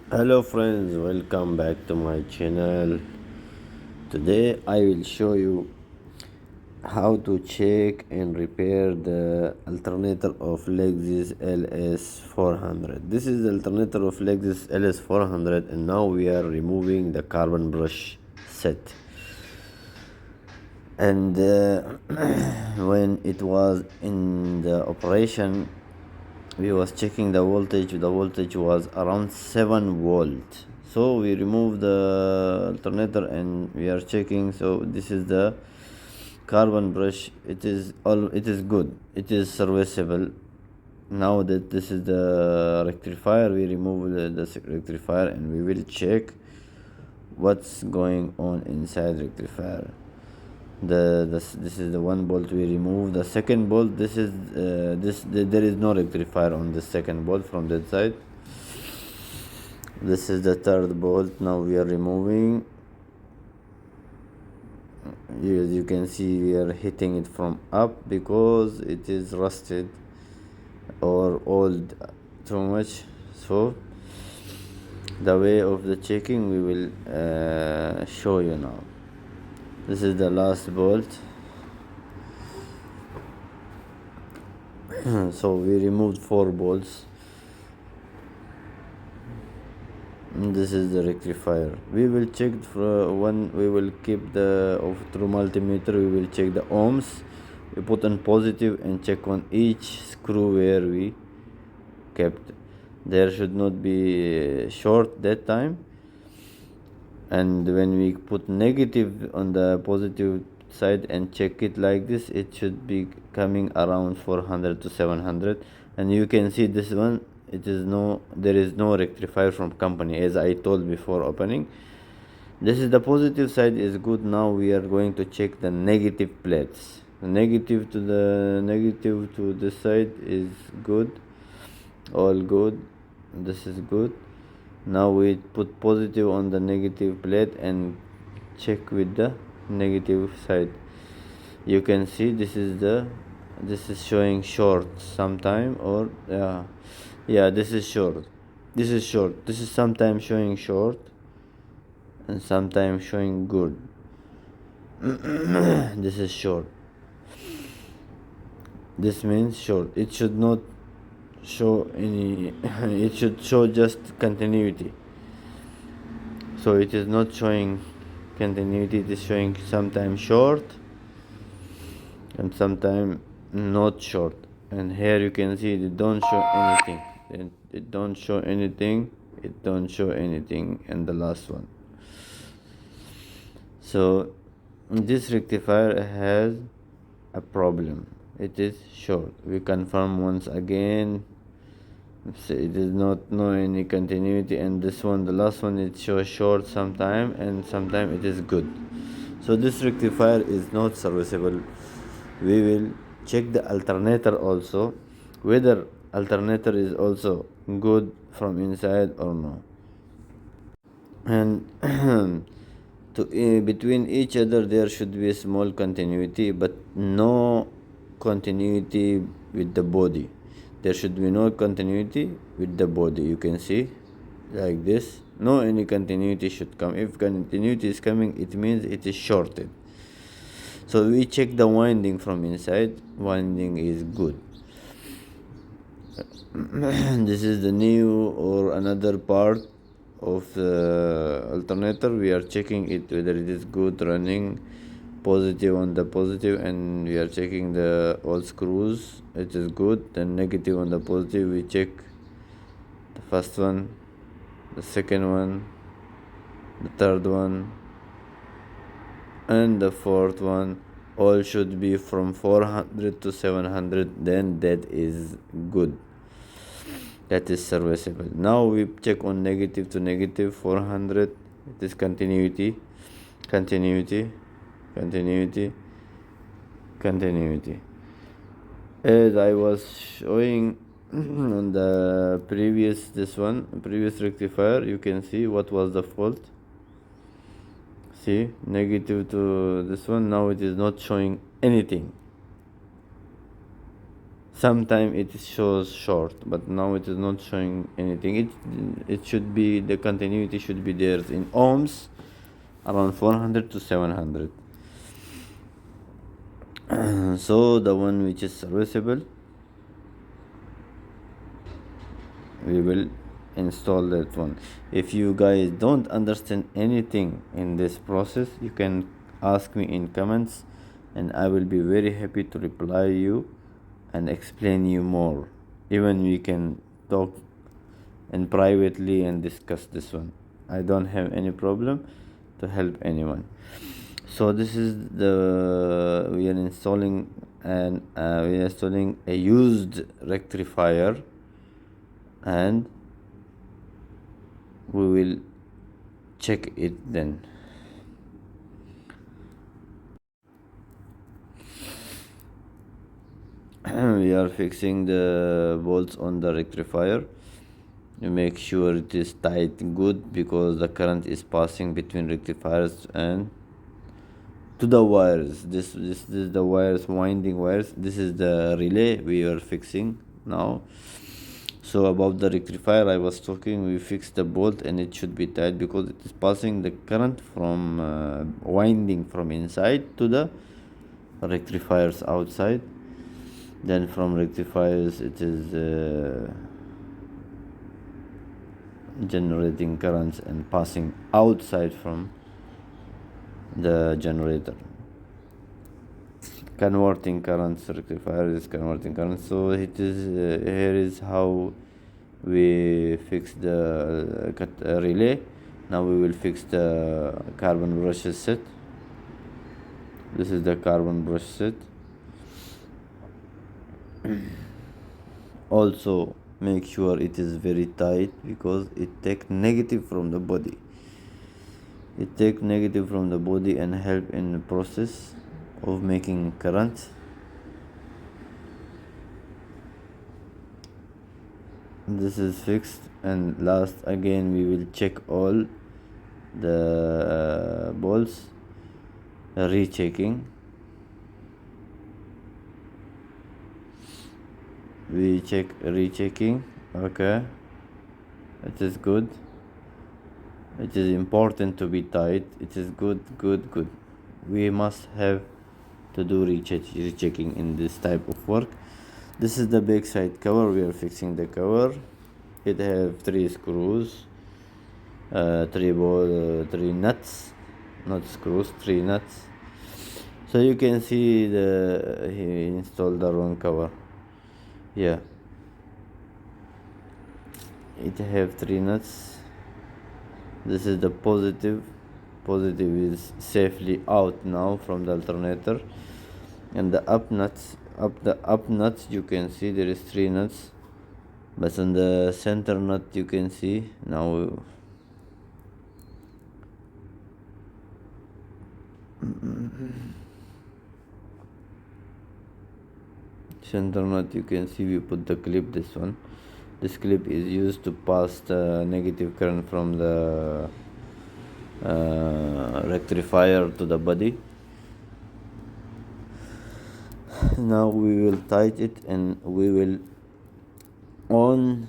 Hello friends, welcome back to my channel. Today I will show you how to check and repair the alternator of Lexus LS400. This is the alternator of Lexus LS400, and now we are removing the carbon brush set. And when it was in the operation, we was checking the voltage was around 7 volt. So we removed the alternator and we are checking. So this is the carbon brush. It is good, it is serviceable. Now that this is the rectifier, we remove the rectifier and we will check what's going on inside rectifier. This is the one bolt we remove. The second bolt, there is no rectifier on the second bolt from that side. This is the third bolt. Now we are removing. As you can see, we are hitting it from up because it is rusted or old too much. So the way of the checking we will show you now. This is the last bolt. So we removed 4 bolts. And this is the rectifier. We will check for one. We will keep the through multimeter. We will check the ohms. We put on positive and check on each screw where we kept. There should not be short that time. And when we put negative on the positive side and check it like this, it should be coming around 400 to 700. And you can see this one, there is no rectifier from company, as I told before opening. This is the positive side is good. Now we are going to check the negative plates. The negative to this side is good, all good. This is good. Now we put positive on the negative plate and check with the negative side. You can see this is showing short sometime, or this is short. This is sometimes showing short and sometimes showing good. This is short. This means short. It should not show any it should show just continuity. So it is not showing continuity, it is showing sometimes short and sometimes not short. And here you can see it don't show anything. It don't show anything. It don't show anything. And the last one. So this rectifier has a problem. It is short. We confirm once again. So it is not no any continuity, and this one, the last one, it shows short sometime and sometime it is good. So this rectifier is not serviceable. We will check the alternator also, whether alternator is also good from inside or no. And between each other there should be a small continuity, but no continuity with the body. There should be no continuity with the body. You can see like this. No any continuity should come. If continuity is coming, it means it is shorted. So we check the winding from inside. Winding is good. This is the new or another part of the alternator. We are checking it whether it is good running. Positive on the positive, and we are checking the all screws. It is good. Then negative on the positive, we check the first one, the second one, the third one, and the fourth one. All should be from 400 to 700. Then that is good, that is serviceable. Now we check on negative to negative 400. It is continuity. As I was showing on the previous rectifier, you can see what was the fault. See, negative to this one, now it is not showing anything. Sometimes it shows short, but now it is not showing anything. It should be, the continuity should be there in ohms around 400 to 700. So the one which is serviceable, we will install that one. If you guys don't understand anything in this process, you can ask me in comments and I will be very happy to reply you and explain you more. Even we can talk and privately and discuss this one. I don't have any problem to help anyone. So this is the, we are installing a used rectifier, and we will check it then. We are fixing the bolts on the rectifier. You make sure it is tight good, because the current is passing between rectifiers and to the wires. This is the wires, winding wires. This is the relay we are fixing now. So about the rectifier I was talking, we fixed the bolt and it should be tight, because it is passing the current from winding from inside to the rectifiers outside. Then from rectifiers it is generating currents and passing outside from the generator, converting currents. Rectifier is converting currents. So it is here is how we fix the relay. Now we will fix the carbon brushes set. This is the carbon brush set. Also make sure it is very tight, because it takes negative from the body. It takes negative from the body and help in the process of making current. This is fixed, and last again we will check all the bolts, rechecking. We check, rechecking. Okay, it is good. It is important to be tight. It is good. We must have to do rechecking in this type of work. This is the backside cover. We are fixing the cover. It have 3 screws, 3 nuts, not screws, 3 nuts. So you can see he installed the wrong cover. Yeah, it have 3 nuts. This is the positive is safely out now from the alternator, and the up nuts, you can see there is 3 nuts, but on the center nut you can see now center nut, you can see we put the clip. This clip is used to pass the negative current from the rectifier to the body. Now we will tighten it, and we will on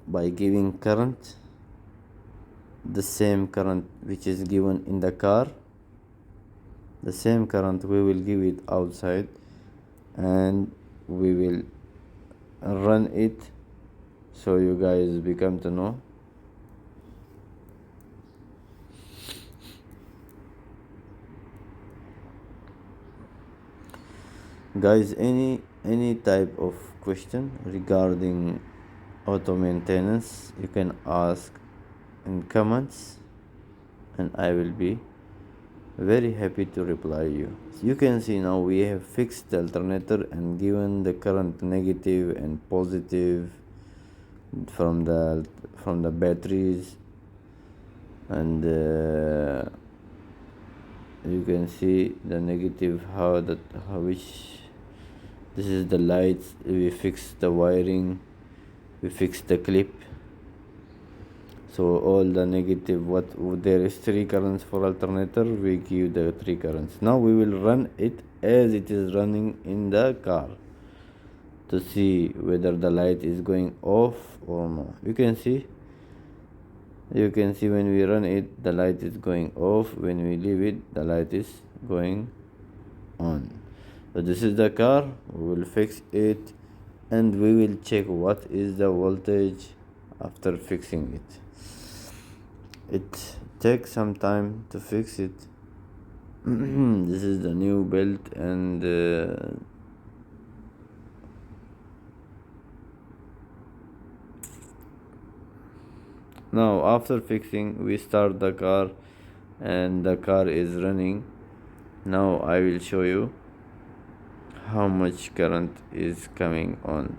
by giving current, the same current which is given in the car. The same current we will give it outside, and we will run it, so you guys become to know. Guys, any type of question regarding auto maintenance, you can ask in comments, and I will be very happy to reply you. You can see now we have fixed the alternator and given the current negative and positive from the batteries, and you can see the negative, which this is the lights. We fixed the wiring, we fixed the clip. So all the negative, what there is 3 currents for alternator, we give the 3 currents. Now we will run it as it is running in the car. to see whether the light is going off or no. You can see when we run it, the light is going off. When we leave it, the light is going on. So this is the car. We will fix it and we will check what is the voltage after fixing it. It takes some time to fix it. This is the new belt, and now after fixing we start the car and the car is running. Now I will show you how much current is coming on.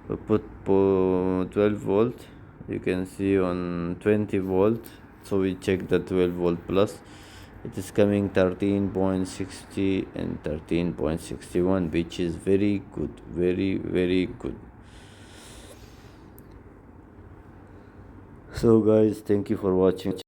We put 12 volt, you can see on 20 volt, so we check the 12 volt plus. It is coming 13.60 and 13.61, which is very good, very good. So guys, thank you for watching.